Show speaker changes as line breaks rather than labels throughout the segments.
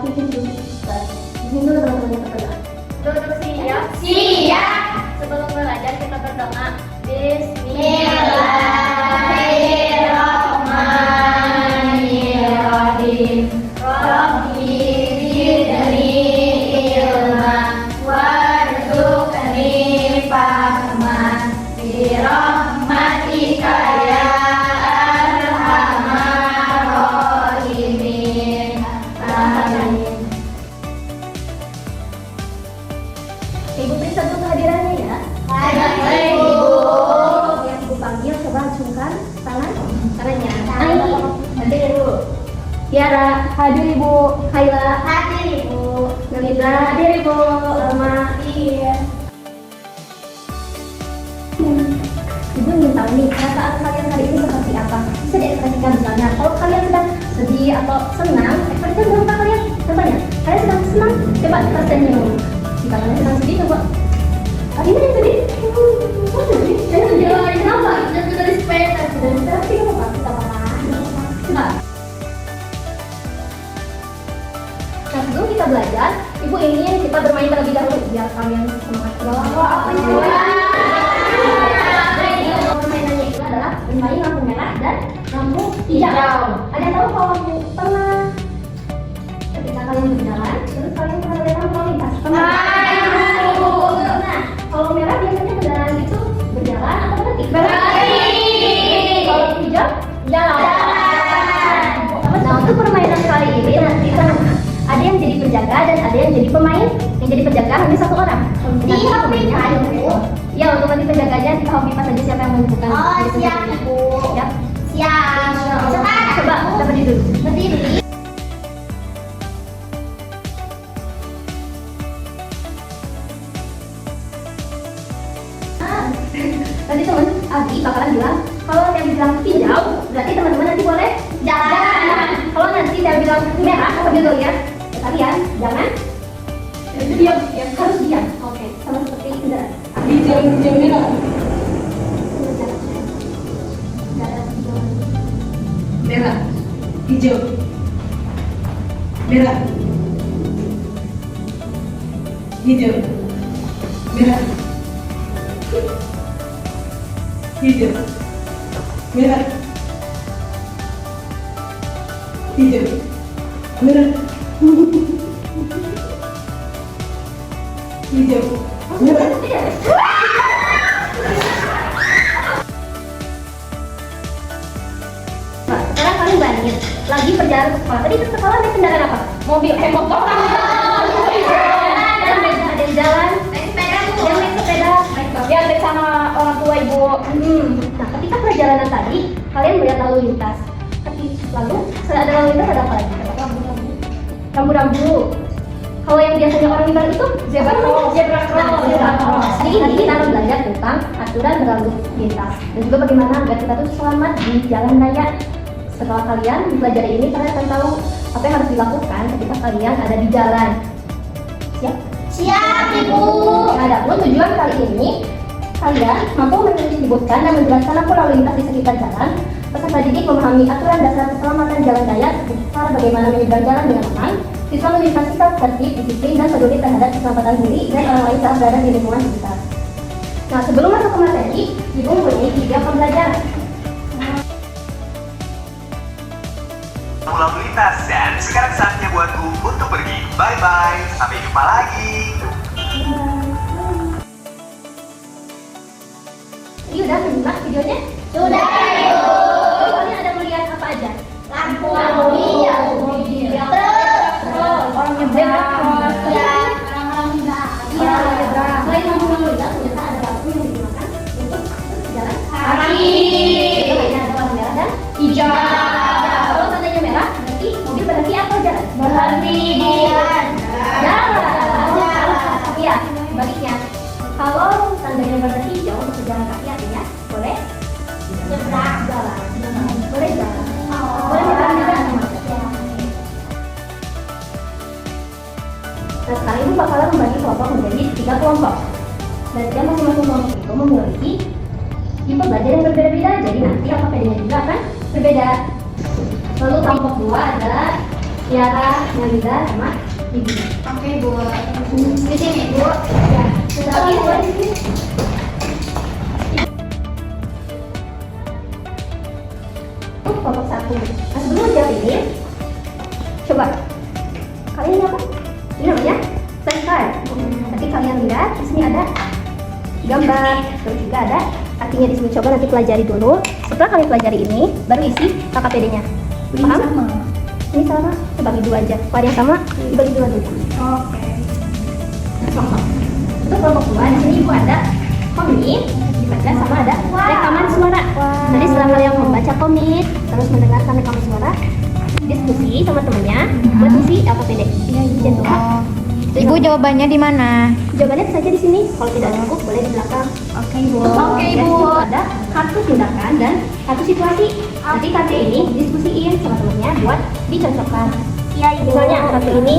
pimpin dulu. Pimpin dulu teman-temannya berdoa.
Duduk siap.
Siap.
Sebelum belajar kita berdoa.
Bismillahirrahmanirrahim. Rabbi zidni ilma warzuqni fahma birahmatika ya arhamar rahimin. Amin.
Ibu periksa dulu kehadirannya ya.
Baik, Ibu.
Yang Ibu panggil coba acungkan tangan kanannya.
Hadir Ibu.
Tiara, hadir Ibu. Kaila,
Hadir, Ibu.
Nalita, hadir Ibu. Salma.
Iya.
Ibu ingin tahu nih, perasaan kalian hari ini seperti apa? Bisa diekspresikan misalnya, kalau kalian sedang sedih atau senang, ekspresikan dulu kalian. Contohnya, kalian sedang senang, coba tersenyum. Jika kalian sedang sedih, coba ini yang sedih. Oh, sedih. Kenapa?
Dan sudah disepeda.
Tapi kenapa? Kita apa? Nah, sebelum kita belajar, Ibu ingin kita bermain terlebih dahulu biar kalian semangat. Apa itu? Permainannya itu adalah bermain lampu merah dan lampu hijau. Ada yang tahu kalau lampu tengah? Ketika kalian berjalan, terus kalian pernah melihat lampu lalu lintas. Nah, kalau merah biasanya kendaraan itu berjalan atau berhenti? Kalau lampu hijau, jalan. Nah, untuk permainan kali ini nanti ada yang jadi penjaga dan ada yang jadi pemain. Yang jadi penjaga hanya satu orang. Nanti pemainnya ada Ibu. Ya, untuk nanti penjaganya kita pipas saja siapa yang menentukan.
Oh,
Jadi
siap,
penjaganya.
Ibu.
Siap.
Siap. Sekarang,
Coba kita berdiri dulu.
berdiri.
Tadi teman Abi bakalan bilang kalau yang bilang hijau berarti teman-teman nanti boleh jalan. Kalau nanti saya bilang merah sambil lihat kalian jangan diam, harus diam. Oke, sama seperti kendaraan.
Hijau merah. Merah. Hijau. Merah. Hijau. Merah. Hijau. Merah. Hijau. Merah. Hijau. Merah.
Nah, sekarang kalian bandingin lagi perjalanan ke sekolah. Tadi ke sekolah naik kendaraan apa? Mobil, motor. Ada yang jalan,
Naik sepeda, Bu.
yang naik sepeda, naik sama orang tua Ibu. Nah, ketika perjalanan tadi, kalian melihat lalu lintas. Lalu setelah ada lalu lintas ada apa lagi? Rambu-rambu. Kalau yang biasanya orang ibarat itu zebra cross. Jadi ini kita akan belajar tentang aturan berlalu lintas dan juga bagaimana agar kita tuh selamat di jalan raya. Setelah kalian belajar ini, kalian akan tahu apa yang harus dilakukan ketika kalian ada di jalan. Siap?
Siap, Ibu.
Nah, adapun tujuan kali ini, kalian mampu menyebutkan dan menjelaskan lampu lalu lintas di sekitar jalan. Peserta didik memahami aturan dasar keselamatan jalan raya seperti cara bagaimana menyeberang jalan dengan aman, siswa memiliki sikap tertib, disiplin, dan peduli terhadap keselamatan diri dan orang lain saat berada di lingkungan sekitar. Nah, sebelum masuk ke materi, Ibu mempunyai 3 pembelajaran.
Lalu lintas dan sekarang saatnya buatku untuk pergi. Bye bye, sampai jumpa lagi.
Ini udah menyimak videonya?
Sudah, Ibu.
Kalian ada melihat apa aja?
Lampu hijau.
Terus orang nyebrang.
Ya.
Iya, nyebrang. Selain lampu lalu lintas, ternyata ada lampu yang digunakan untuk jalan
Kaki.
Itu hanya ada warna merah dan hijau. Kalau tandanya merah, berarti mobil berhenti atau jalan?
Berhenti.
Jalan. Iya, sebaliknya. Kalau tandanya warna hijau untuk pejalan kaki artinya boleh
Seberang.
jalan. Boleh jalan.
Oh.
Boleh jalan juga. Nah, sekarang Ibu bakalan membagi kelompok menjadi 3 kelompok. Dan dia masing-masing kelompok itu memiliki tipe belajar yang berbeda-beda. Jadi nanti alfabetnya juga akan berbeda. Lalu kelompok 2 adalah Tiara, Nabila, sama Ibu.
Oke, Bu. Di sini, Bu.
Ya, sudah lagi Bu di sini. Kelompok 1. Nah, sebelum jawab ini, coba kalian ini apa? Ini namanya flashcard. Nanti kalian lihat di sini ada gambar, terus juga ada artinya di sini. Coba nanti pelajari dulu. Setelah kalian pelajari ini, baru isi KKPD-nya. Paham? Ini sama, bagi dua aja. Kalau yang sama, dibagi dua dulu.
Oke.
Untuk kelompok 2, di sini Ibu ada komik dibaca sama ada rekaman suara. Jadi setelah kalian membaca komik, terus mendengarkan rekaman suara, diskusi sama temennya buat isi LKPD. Iya, Ibu.
Ibu jawabannya di mana?
Jawabannya bisa aja di sini. Kalau tidak cukup, boleh di belakang.
Oke, Bu.
Oke, Ibu. Ada kartu tindakan dan kartu situasi. Nanti kartu ini diskusiin sama temennya buat dicocokkan.
Iya, Ibu.
Misalnya kartu ini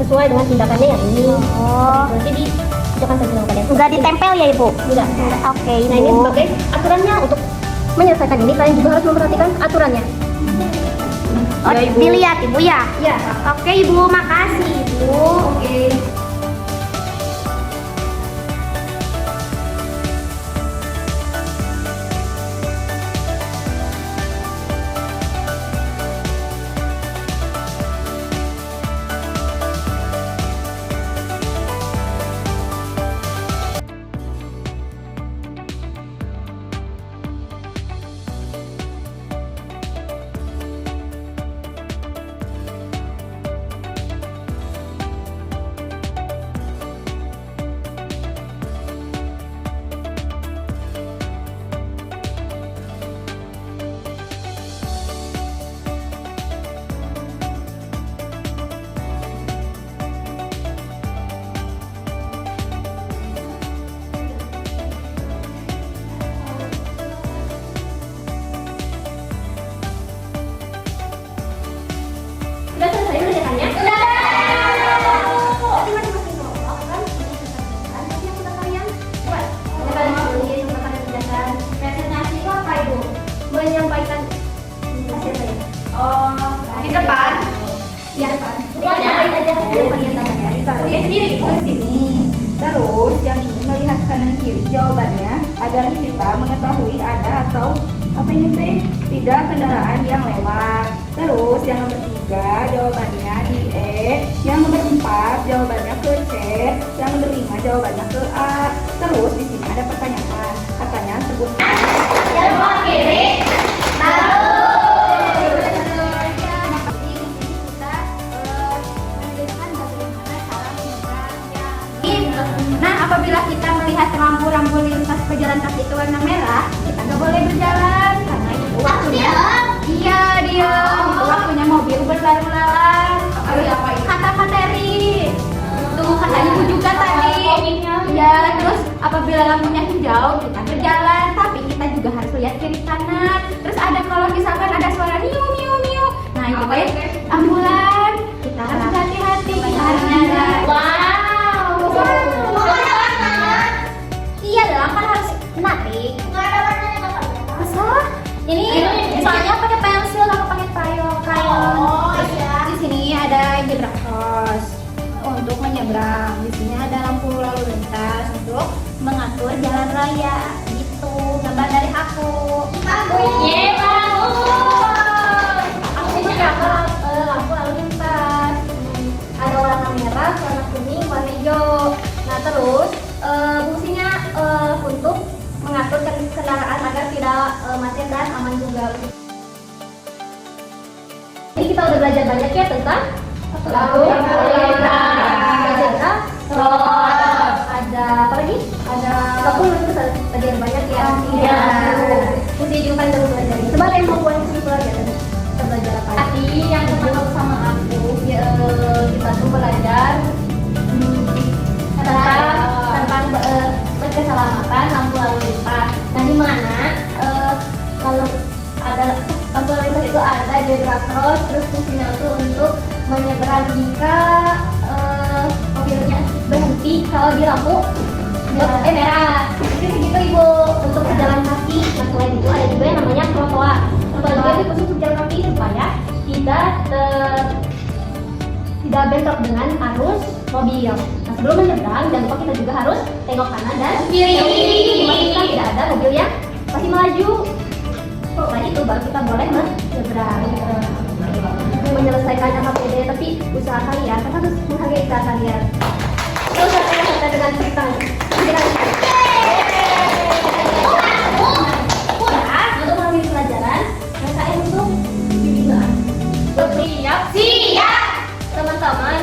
sesuai dengan tindakannya yang ini.
Oh.
Nanti dicocokkan saja sama kalian.
Enggak ditempel ya, Ibu?
Enggak.
Oke,
Nah, ini
Ibu.
sebagai aturannya untuk menyelesaikan ini kalian juga harus memperhatikan aturannya.
Oh,
Ya, Ibu.
dilihat, Ibu ya?
Ya.
Oke, Ibu. Makasih, Ibu.
Oke. Sudah selesai mengerjakannya?
Sudah.
Nanti masing-masing kelompok akan menyelesaikan tugas yang sudah kalian buat. Yang kalian tulis, yang kalian kerjakan.
Presentasi itu apa, Ibu?
Menyampaikan hasil saya.
Oh, di depan.
Ya, menyampaikan aja hasil yang kalian tanyakan.
Tulis sendiri, Bu.
Di sini. Terus yang ini melihat kanan kiri jawabannya agar kita mengetahui ada atau apa ini teh tidak kendaraan yang lewat. Terus yang nomor 3 jawabannya di E, yang nomor 4 jawabannya ke C, yang nomor 5 jawabannya ke A. Terus di sini ada pertanyaan, katanya sebutkan
Yang kiri.
Nah, apabila kita melihat rambu-rambu lintas pejalan kaki itu warna merah, kita nggak boleh berjalan karena itu waktunya. Iya, diam. Itu waktunya mobil berlalu lalang. Kata materi. Tuh kata ibu juga tadi. Ya, terus apabila lampunya hijau, kita berjalan, tapi kita juga harus lihat kiri kanan. Terus ada kalau misalkan ada suara niu niu niu. Nah, itu ambulan. Kita harus hati-hati, kita harus jalan.
Iya dong, kan harus narik. Nggak ada warnanya apa?
Masa?
Ini soalnya pakai pensil atau pakai crayon.
Oh,
Terus
iya.
di sini ada zebra cross untuk menyeberang. Di sini ada lampu lalu lintas untuk mengatur jalan raya. Gitu, gambar dari aku. Yeay, bagus. Aku menggambar lampu lalu lintas. Ada warna merah, warna kuning, warna hijau. Nah terus fungsinya untuk mengatur kendaraan agar tidak macet dan aman juga.
Ini kita udah belajar banyak ya tentang
Lalu
ada
Cross.
ada apa lagi?
Ada
Aku itu tadi ada banyak ya.
Iya.
Mesti juga kan belajar. Coba ada yang mau buat sih belajar tadi. Kita belajar apa?
tadi yang ketemu sama aku
Kita tuh belajar tentang berkeselamatan lampu lalu lintas. Nah di mana kalau ada lampu lalu lintas itu ada zebra cross, terus fungsinya itu untuk menyeberang jika mobilnya berhenti kalau di lampu merah. Jadi begitu Ibu untuk pejalan kaki. Nah selain itu ada juga yang namanya trotoar. Trotoar itu khusus untuk jalan kaki supaya tidak tidak bentrok dengan arus mobil. Nah, sebelum menyeberang, jangan lupa kita juga harus tengok kanan dan kiri. Memastikan tidak ada mobil yang masih melaju. Nah, itu baru kita boleh menyeberang. Menyelesaikan APD, tapi usaha kalian, kita harus menghargai usaha kalian. Terus saya dengan cerita. Untuk mengambil pelajaran, KKN untuk bimbingan.
Siap.
Teman-teman,